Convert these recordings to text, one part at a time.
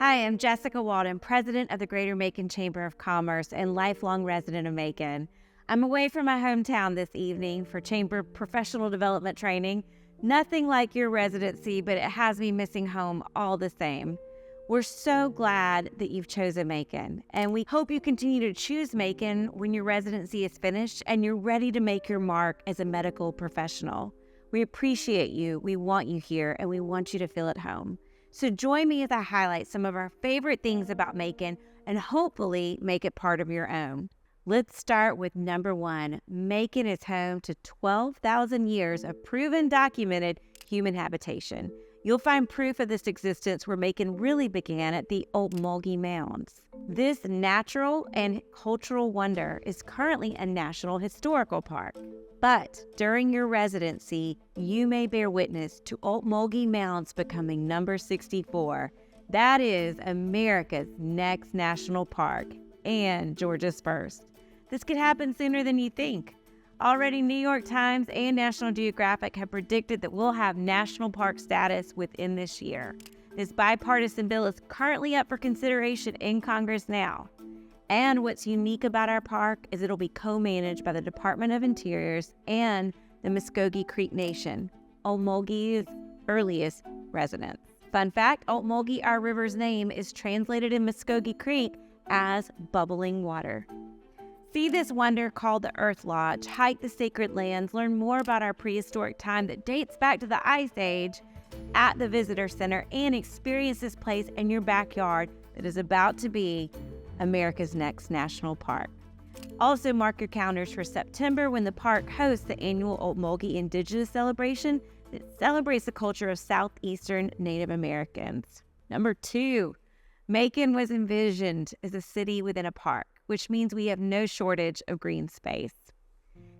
Hi, I'm Jessica Walden, president of the Greater Macon Chamber of Commerce and lifelong resident of Macon. I'm away from my hometown this evening for Chamber professional development training. Nothing like your residency, but it has me missing home all the same. We're so glad that you've chosen Macon, and we hope you continue to choose Macon when your residency is finished and you're ready to make your mark as a medical professional. We appreciate you, we want you here, and we want you to feel at home. So join me as I highlight some of our favorite things about Macon and hopefully make it part of your own. Let's start with number one. Macon is home to 12,000 years of proven documented human habitation. You'll find proof of this existence where Macon really began at the Old Mulgee Mounds. This natural and cultural wonder is currently a National Historical Park. But during your residency, you may bear witness to Old Mulgee Mounds becoming number 64. That is America's next national park and Georgia's first. This could happen sooner than you think. Already, New York Times and National Geographic have predicted that we'll have national park status within this year. This bipartisan bill is currently up for consideration in Congress now. And what's unique about our park is it'll be co-managed by the Department of Interiors and the Muskogee Creek Nation, Old Mulgee's earliest residents. Fun fact, Old Mulgee, our river's name, is translated in Muskogee Creek as bubbling water. See this wonder called the Earth Lodge, hike the sacred lands, learn more about our prehistoric time that dates back to the Ice Age at the Visitor Center, and experience this place in your backyard that is about to be America's next national park. Also mark your calendars for September when the park hosts the annual Old Mulgee Indigenous Celebration that celebrates the culture of Southeastern Native Americans. Number two, Macon was envisioned as a city within a park, which means we have no shortage of green space.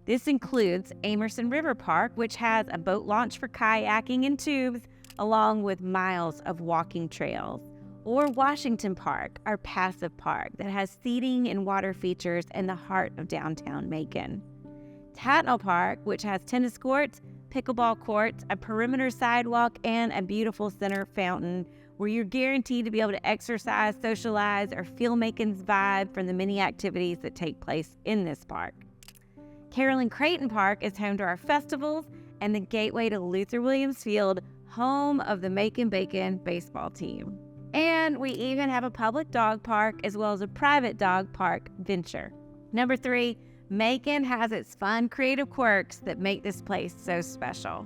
This includes Amerson River Park, which has a boat launch for kayaking and tubes, along with miles of walking trails. Or Washington Park, our passive park that has seating and water features in the heart of downtown Macon. Tatnall Park, which has tennis courts, pickleball courts, a perimeter sidewalk, and a beautiful center fountain where you're guaranteed to be able to exercise, socialize, or feel Macon's vibe from the many activities that take place in this park. Carolyn Creighton Park is home to our festivals and the gateway to Luther Williams Field, home of the Macon Bacon baseball team. And we even have a public dog park as well as a private dog park venture. Number three, Macon has its fun, creative quirks that make this place so special.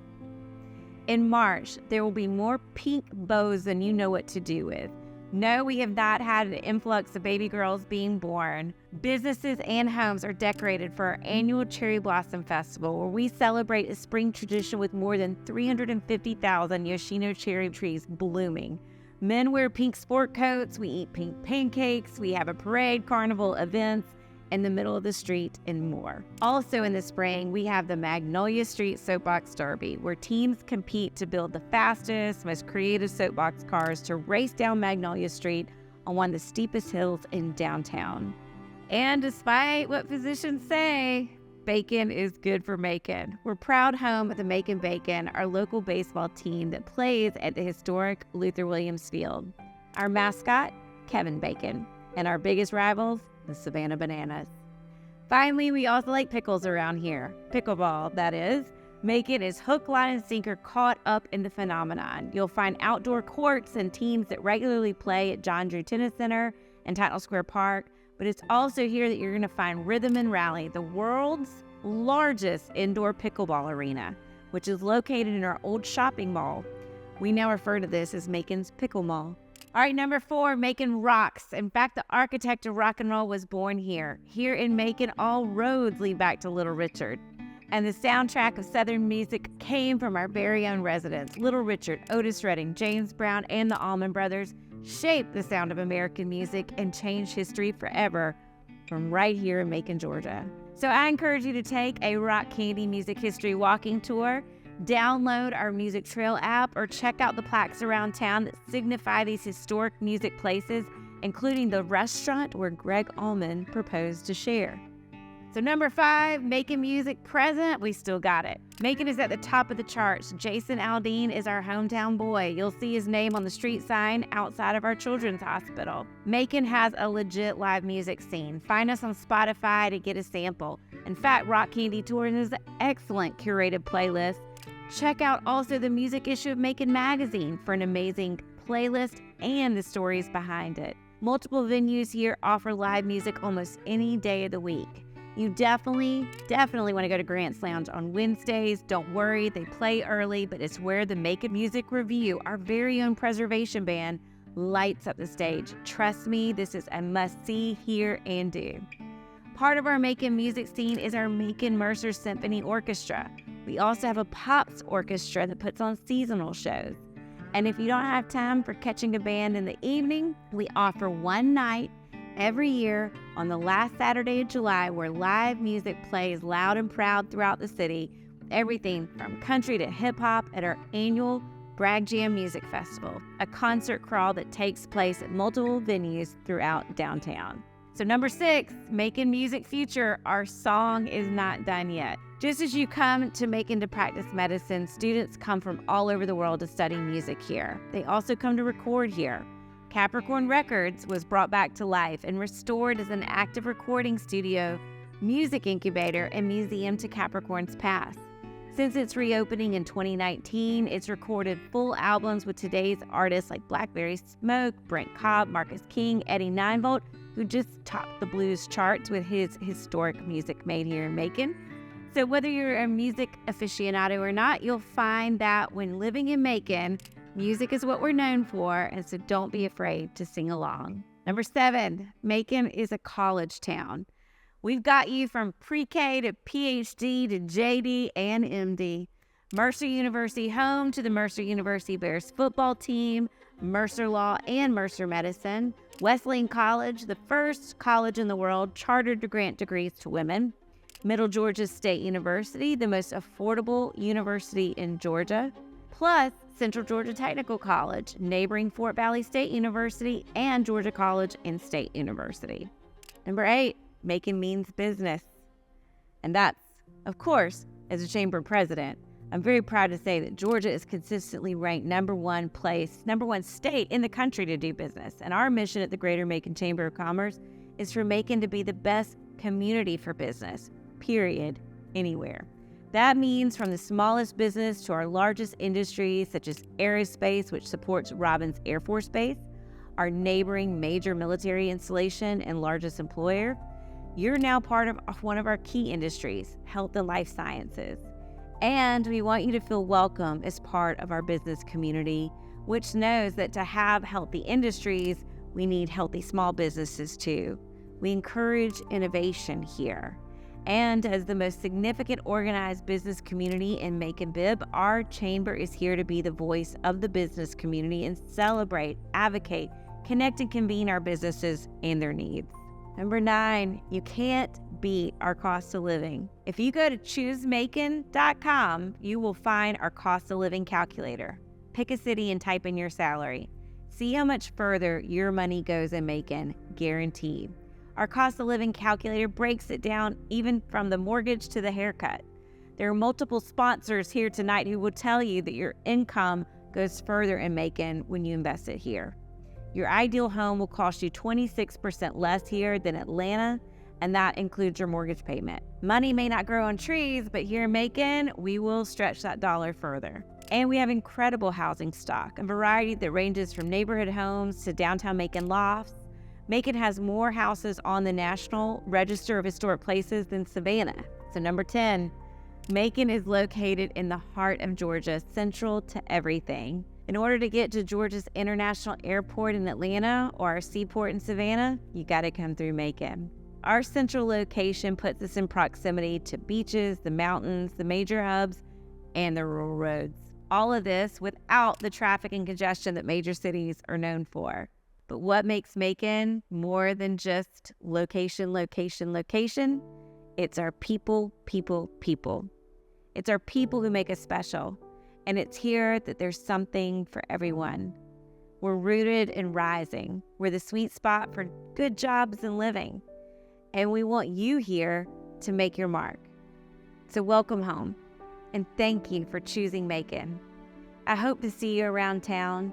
In March, there will be more pink bows than you know what to do with. No, we have not had an influx of baby girls being born. Businesses and homes are decorated for our annual Cherry Blossom Festival, where we celebrate a spring tradition with more than 350,000 Yoshino cherry trees blooming. Men wear pink sport coats, we eat pink pancakes, we have a parade, carnival, events in the middle of the street, and more. Also in the spring, we have the Magnolia Street Soapbox Derby, where teams compete to build the fastest, most creative soapbox cars to race down Magnolia Street on one of the steepest hills in downtown. And despite what physicians say, Bacon is good for Macon. We're proud home of the Macon Bacon, our local baseball team that plays at the historic Luther Williams Field. Our mascot, Kevin Bacon, and our biggest rivals, the Savannah Bananas. Finally, we also like pickles around here. Pickleball, that is. Macon is hook, line, and sinker caught up in the phenomenon. You'll find outdoor courts and teams that regularly play at John Drew Tennis Center and Tatnall Square Park, but it's also here that you're going to find Rhythm and Rally, the world's largest indoor pickleball arena, which is located in our old shopping mall. We now refer to this as Macon's Pickle Mall. All right, number four, Macon rocks. In fact, the architect of rock and roll was born here. Here in Macon, all roads lead back to Little Richard. And the soundtrack of Southern music came from our very own residents. Little Richard, Otis Redding, James Brown, and the Allman Brothers shaped the sound of American music and changed history forever from right here in Macon, Georgia. So I encourage you to take a Rock Candy Music History walking tour, download our Music Trail app, or check out the plaques around town that signify these historic music places, including the restaurant where Greg Allman proposed to share. So number 5, Macon music present. We still got it. Macon is at the top of the charts. Jason Aldean is our hometown boy. You'll see his name on the street sign outside of our children's hospital. Macon has a legit live music scene. Find us on Spotify to get a sample. In fact, Rock Candy Tours is an excellent curated playlist. Check out also the music issue of Macon Magazine for an amazing playlist and the stories behind it. Multiple venues here offer live music almost any day of the week. You definitely want to go to Grant's Lounge on Wednesdays. Don't worry, they play early, but it's where the Macon Music Review, our very own preservation band, lights up the stage. Trust me, this is a must-see, hear, and do. Part of our Macon music scene is our Macon Mercer Symphony Orchestra. We also have a Pops Orchestra that puts on seasonal shows. And if you don't have time for catching a band in the evening, we offer one night every year on the last Saturday of July where live music plays loud and proud throughout the city, everything from country to hip-hop at our annual Bragg Jam Music Festival, a concert crawl that takes place at multiple venues throughout downtown. So number 6, Macon Music Future, our song is not done yet. Just as you come to Macon to practice medicine, students come from all over the world to study music here. They also come to record here. Capricorn Records was brought back to life and restored as an active recording studio, music incubator, and museum to Capricorn's past. Since its reopening in 2019, it's recorded full albums with today's artists like Blackberry Smoke, Brent Cobb, Marcus King, Eddie Ninevolt, who just topped the blues charts with his historic music made here in Macon. So whether you're a music aficionado or not, you'll find that when living in Macon, music is what we're known for, and so don't be afraid to sing along. Number 7, Macon is a college town. We've got you from pre-K to PhD to JD and MD. Mercer University home to the Mercer University Bears football team, Mercer Law and Mercer Medicine. Wesleyan College, the first college in the world chartered to grant degrees to women. Middle Georgia State University, the most affordable university in Georgia. Plus, Central Georgia Technical College, neighboring Fort Valley State University, and Georgia College and State University. Number 8, Macon means business. And that's, of course, as a chamber president, I'm very proud to say that Georgia is consistently ranked number one state in the country to do business. And our mission at the Greater Macon Chamber of Commerce is for Macon to be the best community for business, period, anywhere. That means from the smallest business to our largest industries, such as aerospace, which supports Robins Air Force Base, our neighboring major military installation and largest employer. You're now part of one of our key industries, health and life sciences. And we want you to feel welcome as part of our business community, which knows that to have healthy industries, we need healthy small businesses too. We encourage innovation here. And as the most significant organized business community in Macon-Bibb, our chamber is here to be the voice of the business community and celebrate, advocate, connect, and convene our businesses and their needs. Number 9, you can't beat our cost of living. If you go to choosemacon.com, you will find our cost of living calculator. Pick a city and type in your salary. See how much further your money goes in Macon, guaranteed. Our cost of living calculator breaks it down even from the mortgage to the haircut. There are multiple sponsors here tonight who will tell you that your income goes further in Macon when you invest it here. Your ideal home will cost you 26% less here than Atlanta, and that includes your mortgage payment. Money may not grow on trees, but here in Macon, we will stretch that dollar further. And we have incredible housing stock, a variety that ranges from neighborhood homes to downtown Macon lofts. Macon has more houses on the National Register of Historic Places than Savannah. So number 10, Macon is located in the heart of Georgia, central to everything. In order to get to Georgia's International Airport in Atlanta or our seaport in Savannah, you gotta come through Macon. Our central location puts us in proximity to beaches, the mountains, the major hubs, and the rural roads. All of this without the traffic and congestion that major cities are known for. But what makes Macon more than just location? It's our people. It's our people who make us special. And it's here that there's something for everyone. We're rooted in rising. We're the sweet spot for good jobs and living. And we want you here to make your mark. So welcome home, and thank you for choosing Macon. I hope to see you around town.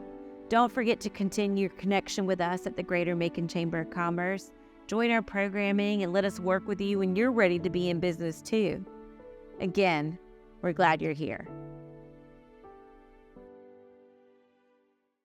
Don't forget to continue your connection with us at the Greater Macon Chamber of Commerce. Join our programming and let us work with you when you're ready to be in business too. Again, we're glad you're here.